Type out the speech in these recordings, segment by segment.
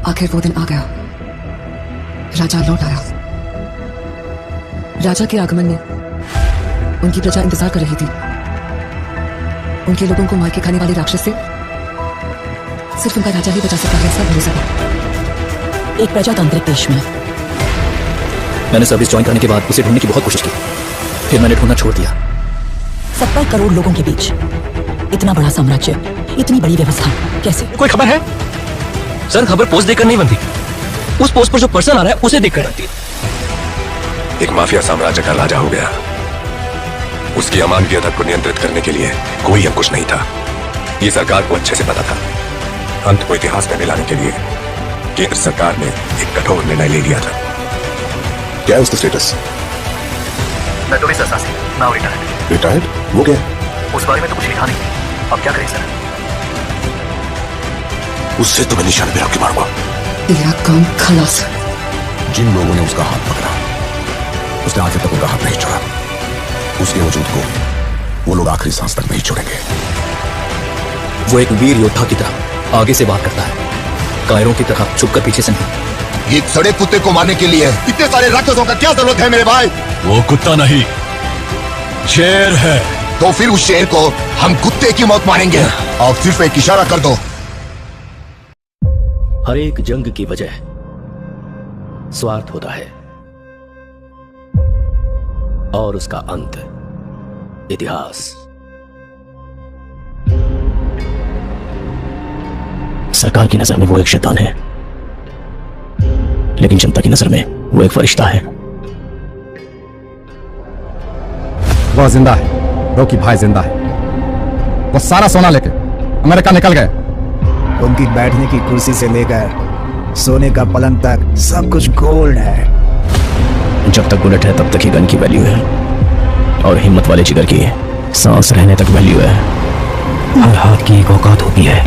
आखिर वो दिन आ गया। राजा लौट आया। राजा के आगमन में उनकी प्रजा इंतजार कर रही थी। उनके लोगों को मार के खाने वाले राक्षस से सिर्फ उनका राजा ही बचा सकता है, ऐसा भरोसा था। एक प्रजातांत्रिक देश में मैंने सर्विस ज्वाइन करने के बाद उसे ढूंढने की बहुत कोशिश की, फिर मैंने ढूंढना छोड़ दिया। 70 करोड़ लोगों के बीच इतना बड़ा साम्राज्य, इतनी बड़ी व्यवस्था, कैसे? कोई खबर है? सर, खबर पोस्ट देखकर नहीं बनती, उस पोस्ट पर जो पर्सन आ रहा है उसे देखकर बनती है। एक माफिया साम्राज्य का राजा हो गया। उसकी अमानवीयता को नियंत्रित करने के लिए कोई अंकुश नहीं था। ये सरकार को अच्छे से पता था। अंत को इतिहास में मिलाने के लिए केंद्र सरकार ने एक कठोर निर्णय ले लिया था। क्या है उसका स्टेटस? मैं तो सर सासी, नाउ रिटायर्ड। रिटायर्ड? वो क्या? उस बारे में तो कुछ लिखा नहीं। अब क्या करें सर? उससे तो मैं निशान पे रख के मारूंगा। तेरा काम खलास। जिन लोगों ने उसका हाथ पकड़ा, उसने आखिर तक उनका हाथ नहीं छोड़ा। उसके वजूद को वो लोग आखिरी सांस तक नहीं छोड़ेंगे। वो एक वीर योद्धा की तरह आगे से बात करता है, कायरों की तरह छुपकर पीछे से नहीं। एक सड़े कुत्ते को मारने के लिए इतने सारे राक्षसों का क्या जरूरत है मेरे भाई? वो कुत्ता नहीं, शेर है। तो फिर उस शेर को हम कुत्ते की मौत मारेंगे। और सिर्फ एक इशारा कर दो। हर एक जंग की वजह स्वार्थ होता है और उसका अंत इतिहास। सरकार की नजर में वो एक शैतान है, लेकिन जनता की नजर में वो एक फरिश्ता है। वो जिंदा है, रॉकी भाई जिंदा है। वो सारा सोना लेके अमेरिका निकल गए। उनकी बैठने की कुर्सी से लेकर सोने का पलंग तक सब कुछ गोल्ड है। जब तक बुलेट है तब तक ही गन की वैल्यू है, और हिम्मत वाले जिगर की सांस रहने तक वैल्यू है। हर हाथ की एक औकात होती है।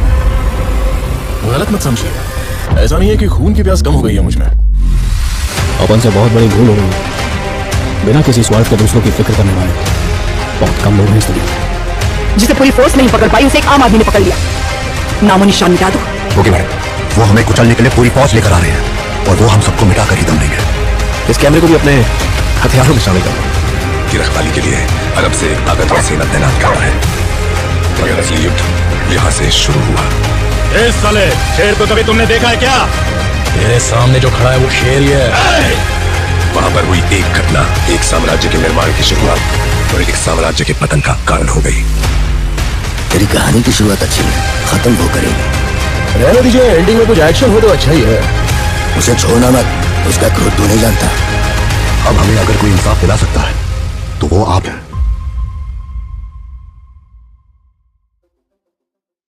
गलत मत समझिए, ऐसा नहीं है कि खून की प्यास कम हो गई है मुझमें। अपन से बहुत बड़ी भूल हो गई। बिना किसी स्वार्थ के दूसरों की फिक्र करने वाले बहुत कम लोग हैं इस दुनिया। जिसे पूरी फोर्स नहीं पकड़ पाई, उसे एक आम आदमी ने पकड़ लिया। नामो निशान मिटा दो। ओके मैडम, वो हमें कुचलने के लिए पूरी फौज लेकर आ रहे हैं और वो हम सबको मिटाकर ही दम देंगे। इस कैमरे को भी अपने हथियारों में शामिल करो। की रखवाली के लिए अरब से एक ताकतवर सेना तैनात करना है, मगर असली युद्ध यहाँ से शुरू हुआ। इस साले शेर को कभी तुमने देखा है क्या? तेरे सामने जो खड़ा है वो शेर ही है। वहां पर हुई एक घटना एक साम्राज्य के निर्माण की शुरुआत और एक साम्राज्य के पतन का कारण हो गई। तेरी कहानी की शुरुआत अच्छी है, खत्म वो करेगी। रहने दीजिए, एंडिंग में कुछ एक्शन हो तो अच्छा ही है। उसे छोड़ना मत, उसका क्रोध तू नहीं जानता। अब हमें अगर कोई इंसाफ दिला सकता है तो वो आप हैं।